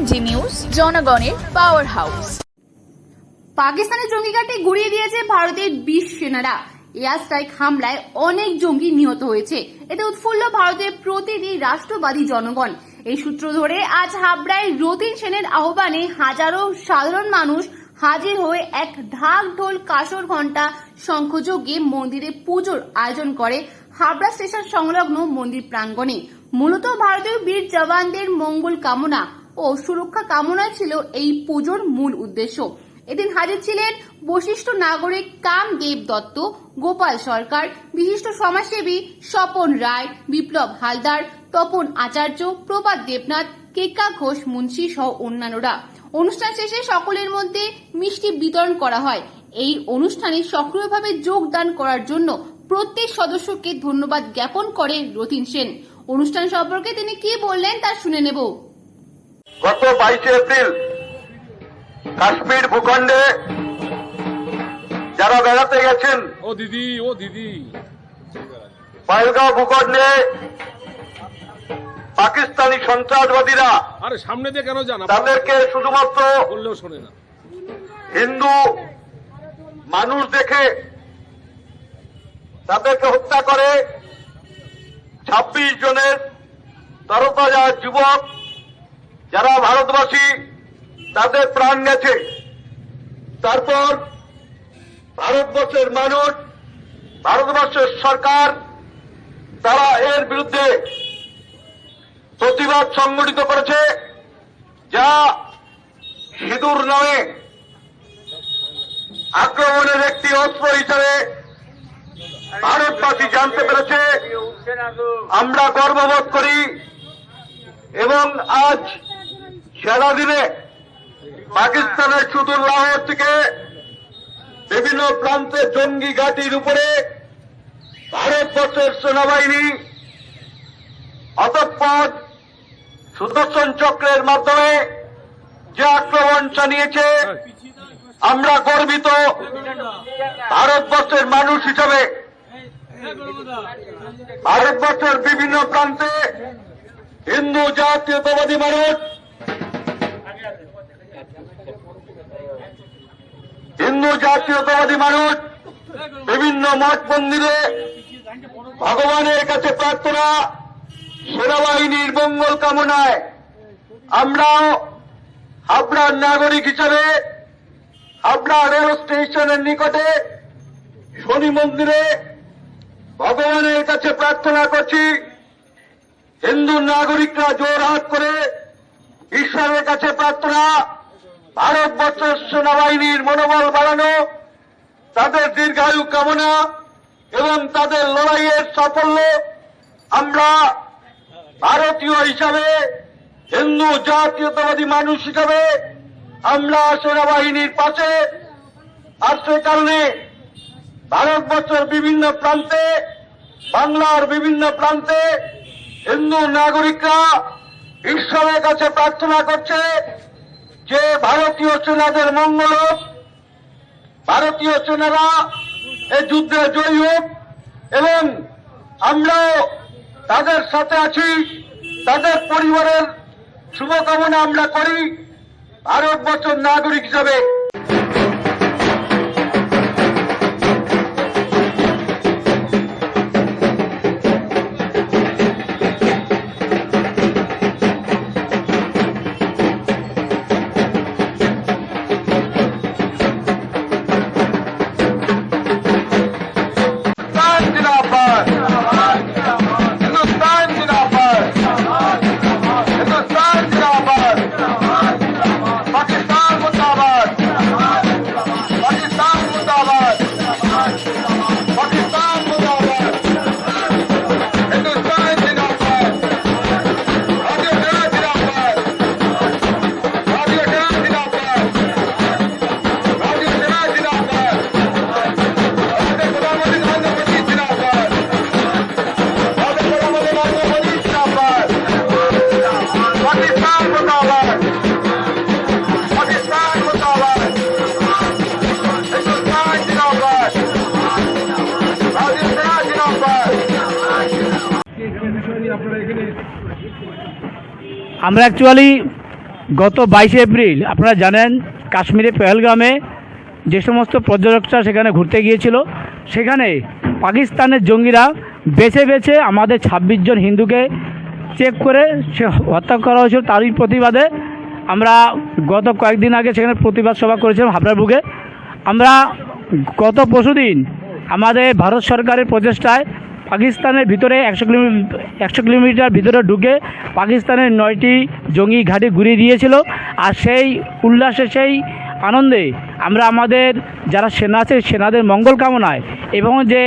MG news, জনগণের power house. পাকিস্তানের জঙ্গিঘাটে গুড়িয়ে দিয়েছে ভারতের 20 সেনারা। এয়ার স্ট্রাইক হামলায় অনেক জঙ্গি নিহত হয়েছে। এতে উৎফুল্ল ভারতের প্রতিটি রাষ্ট্রবাদী জনগণ। এই সূত্র ধরে আজ হাবড়ায় রতিন সেনের আহ্বানে হাজারো সাধারণ মানুষ হাজির হয়ে এক ঢাক ঢোল কাসর ঘণ্টা শঙ্খযজ্ঞে মন্দিরে পুজোর আয়োজন করে হাবড়া স্টেশন সংলগ্ন মন্দির প্রাঙ্গণে। মূলত ভারতীয় বীর জওয়ানদের মঙ্গল কামনা ও সুরক্ষা কামনায় ছিল এই পুজোর মূল উদ্দেশ্য। এদিন হাজির ছিলেন বশিষ্ঠ নাগরিক কামদেব দত্ত, গোপাল সরকার, বিশিষ্ট সমাজসেবী স্বপন রায়, বিপ্লব হালদার, তপন আচার্য, প্রভাত দেবনাথ, কেকা ঘোষ মুন্সি সহ অন্যান্যরা। অনুষ্ঠান শেষে সকলের মধ্যে মিষ্টি বিতরণ করা হয়। এই অনুষ্ঠানে সক্রিয়ভাবে যোগদান করার জন্য প্রত্যেক সদস্যকে ধন্যবাদ জ্ঞাপন করে রতিন সেন। অনুষ্ঠান সম্পর্কে তিনি কি বললেন তা শুনে নেব। গত 22 এপ্রিল কাশ্মীর ভূখণ্ডে যারা বেড়াতে গেছেন, ও দিদি পহেলগাঁও ভূখণ্ডে পাকিস্তানি সন্ত্রাসবাদীরা আরে সামনে দিয়ে কেন জানা তাদেরকে শুধুমাত্র বললেও শোনে না, হিন্দু মানুষ দেখে তাদেরকে হত্যা করে 26 জনের তরতাজা যুবক যারা ভারতবাসী তাদের প্রাণ গেছে। তারপর ভারতবর্ষের মানুষ, ভারতবর্ষের সরকার তারা এর বিরুদ্ধে প্রতিবাদ সংগঠিত করেছে, যা সিঁদুর নামে আক্রমণের একটি অস্ত্র হিসেবে ভারতবাসী জানতে পেরেছে। আমরা গর্ববোধ করি এবং আজ সারাদিনে পাকিস্তানের সুদূর লাহোর থেকে বিভিন্ন প্রান্তে জঙ্গি ঘাঁটির উপরে ভারতবর্ষের সেনাবাহিনী অতঃপর সুদর্শন চক্রের মাধ্যমে যে আক্রমণ চালিয়েছে, আমরা গর্বিত ভারতবর্ষের মানুষ হিসেবে। ভারতবর্ষের বিভিন্ন প্রান্তে হিন্দু জাতীয়তাবাদী মানুষ, বিভিন্ন মঠ মন্দিরে ভগবানের কাছে প্রার্থনা, সেনাবাহিনীর মঙ্গল কামনায় আমরাও হাবড়ার নাগরিক হিসাবে হাবড়া রেল স্টেশনের নিকটে শনি মন্দিরে ভগবানের কাছে প্রার্থনা করছি। হিন্দু নাগরিকরা জোরহাট করে ঈশ্বরের কাছে প্রার্থনা, ভারতবর্ষের সেনাবাহিনীর মনোবল বাড়ানো, তাদের দীর্ঘায়ু কামনা এবং তাদের লড়াইয়ের সাফল্য। আমরা ভারতীয় হিসাবে, হিন্দু জাতীয়তাবাদী মানুষ হিসাবে আমরা সেনাবাহিনীর পাশে। আর সে কারণে ভারতবর্ষের বিভিন্ন প্রান্তে, বাংলার বিভিন্ন প্রান্তে হিন্দু নাগরিকরা ঈশ্বরের কাছে প্রার্থনা করছে যে ভারতীয় সেনাদের মঙ্গল হোক, ভারতীয় সেনারা এই যুদ্ধে জয়ী হোক এবং আমরাও তাদের সাথে আছি। তাদের পরিবারের শুভকামনা আমরা করি ভারতবর্ষের নাগরিক হিসাবে। আমরা অ্যাকচুয়ালি গত 22 এপ্রিল আপনারা জানেন কাশ্মীরে পেহেলগামে যে সমস্ত পর্যটকরা সেখানে ঘুরতে গিয়েছিল, সেখানে পাকিস্তানের জঙ্গিরা বেছে বেছে আমাদের 26 জন হিন্দুকে চেক করে সে হত্যা করা হয়েছিল। তারই প্রতিবাদে আমরা গত কয়েকদিন আগে সেখানে প্রতিবাদ সভা করেছিলাম হাবড়ার বুকে। আমরা গত পরশুদিন আমাদের ভারত সরকারের প্রচেষ্টায় পাকিস্তানের ভিতরে 100 কিলোমিটার ভিতরে ঢুকে পাকিস্তানের 9টি জঙ্গি ঘাঁটি ঘুরিয়ে দিয়েছিল। আর সেই উল্লাসে, সেই আনন্দে আমরা আমাদের যারা সেনা আছে সেনাদের মঙ্গল কামনায় এবং যে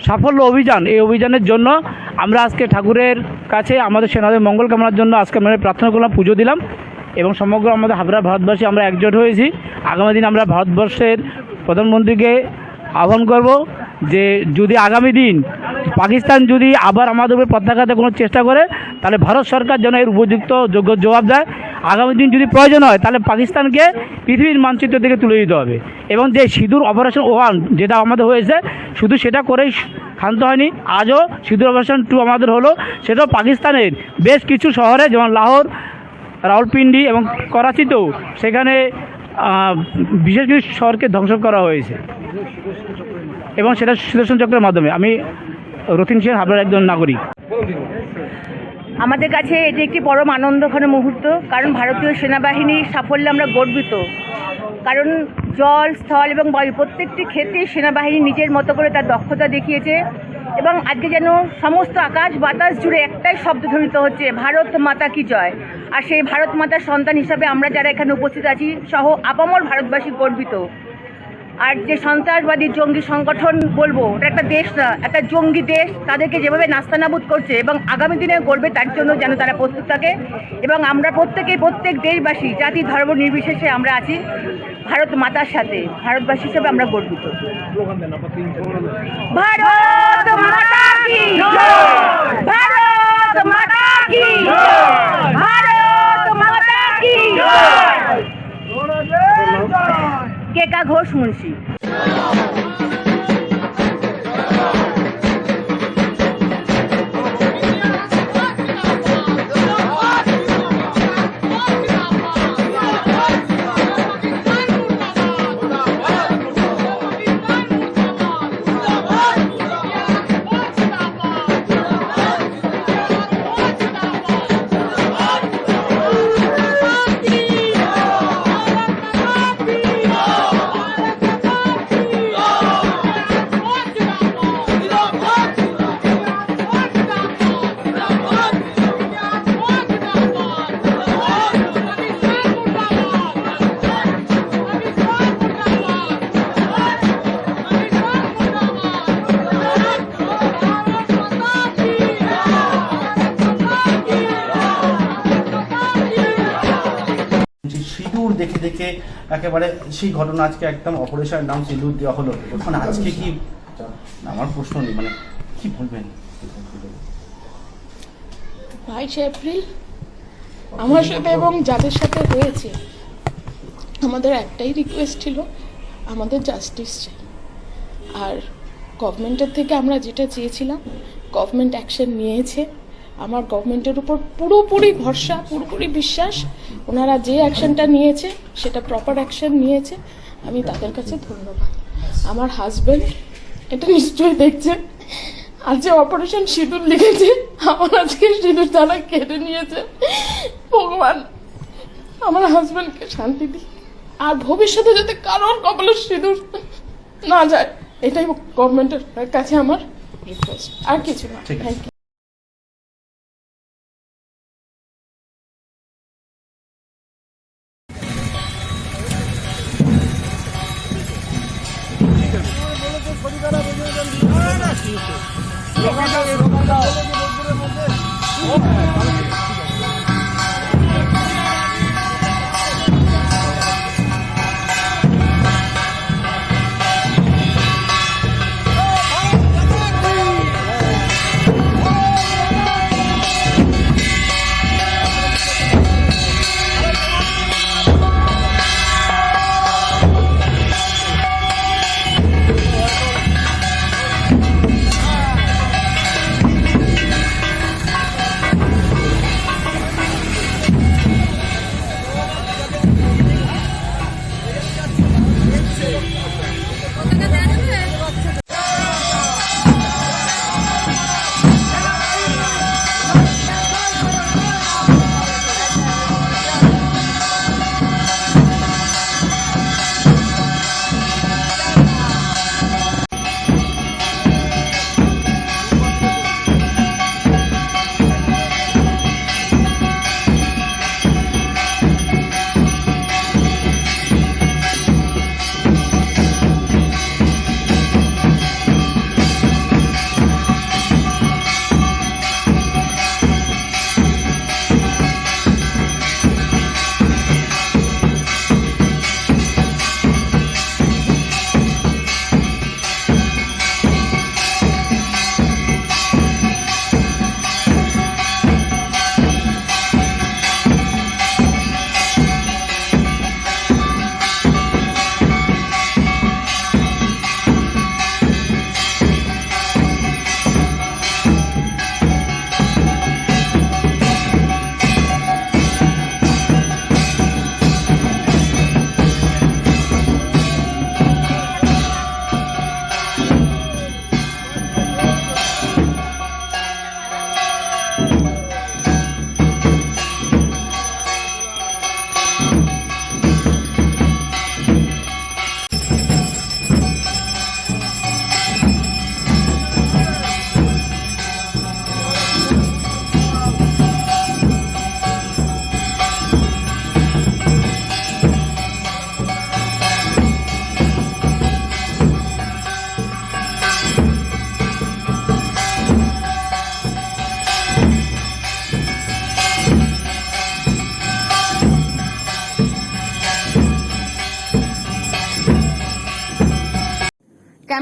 সাফল্য অভিযান, এই অভিযানের জন্য আমরা আজকে ঠাকুরের কাছে আমাদের সেনাদের মঙ্গল কামনার জন্য আজকে আমরা প্রার্থনা করলাম, পুজো দিলাম এবং সমগ্র আমাদের হাবড়া ভারতবাসী আমরা একজোট হয়েছি। আগামী দিন আমরা ভারতবর্ষের প্রধানমন্ত্রীকে আহ্বান করব যে যদি আগামী দিন পাকিস্তান যদি আবার আমাদের উপরে প্রত্যাঘাতে কোনো চেষ্টা করে, তাহলে ভারত সরকার যেন এর উপযুক্ত যোগ্য জবাব দেয়। আগামী দিন যদি প্রয়োজন হয় তাহলে পাকিস্তানকে পৃথিবীর মানচিত্র থেকে তুলে দিতে হবে। এবং যে সিঁদুর অপারেশন 1 যেটা আমাদের হয়েছে, শুধু সেটা করেই ক্ষান্ত হয়নি, আজও সিঁদুর অপারেশন 2 আমাদের হলো। সেটাও পাকিস্তানের বেশ কিছু শহরে যেমন লাহোর, রাওয়ালপিন্ডি এবং করাচিতেও সেখানে বিশেষ কিছু শহরকে ধ্বংস করা হয়েছে এবং সেটা সুদর্শন চক্রের মাধ্যমে। আমি রতিন সেন, হাবড়ার একজন নাগরিক। আমাদের কাছে এটি একটি পরম আনন্দঘন মুহূর্ত, কারণ ভারতীয় সেনাবাহিনীর সাফল্যে আমরা গর্বিত। কারণ জল, স্থল এবং বায়ু প্রত্যেকটি ক্ষেত্রে সেনাবাহিনী নিজের মতো করে তার দক্ষতা দেখিয়েছে এবং আজকে যেন সমস্ত আকাশ বাতাস জুড়ে একটাই শব্দ ধ্বনিত হচ্ছে, ভারত মাতা কি জয়। আর সেই ভারত মাতার সন্তান হিসাবে আমরা যারা এখানে উপস্থিত আছি সহ আপামর ভারতবাসী গর্বিত। আর যে সন্ত্রাসবাদী জঙ্গি সংগঠন বলবো, ওটা একটা দেশ না, একটা জঙ্গি দেশ, তাদেরকে যেভাবে নাস্তানাবুদ করছে এবং আগামী দিনে করবে তার জন্য যেন তারা প্রস্তুত থাকে। এবং আমরা প্রত্যেক দেশবাসী, জাতি ধর্ম নির্বিশেষে আমরা আছি ভারত মাতার সাথে, ভারতবাসী হিসেবে আমরা গর্বিত। ভারত মাতা কি জয়, ভারত মাতা কি জয়, ভারত মাতা কি জয়। কেকা ঘোষ মুন্সি। সিঁদুর দেখে দেখে একেবারে সেই ঘটনা আজকে একদম অপারেশনের নাম সিঁদুর দেওয়া হলো। মানে আজকে কি, আমার প্রশ্ন নেই, মানে কি বলবেন? 22 এপ্রিল আমার সাথে এবং যাদের সাথে হয়েছে, আমাদের একটাই রিকোয়েস্ট ছিল, আমাদের জাস্টিস চাই। আর গভর্নমেন্টের থেকে আমরা যেটা চেয়েছিলাম, গভর্নমেন্ট অ্যাকশন নিয়েছে। আমার গভর্নমেন্টের উপর পুরোপুরি ভরসা, পুরোপুরি বিশ্বাস। ওনারা যে অ্যাকশনটা নিয়েছে সেটা প্রপার অ্যাকশন নিয়েছে, আমি তাদের কাছে ধন্যবাদ। আমার হাজব্যান্ড এটা নিশ্চয়ই দেখছে, আর যে অপারেশন সিঁদুর লিখেছে, আমার আজকে সিঁদুর তারা কেটে নিয়েছে। ভগবান আমার হাজব্যান্ডকে শান্তি দিই, আর ভবিষ্যতে যাতে কারোর কপালে সিঁদুর না যায়, এটাই গভর্নমেন্টের কাছে আমার রিকোয়েস্ট, আর কিছু না। Thank you.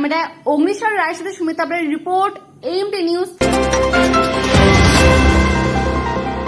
ক্যামেরায় অগ্নিশ্বর রায়ের সাথে সুমিতা রিপোর্ট AMT নিউজ।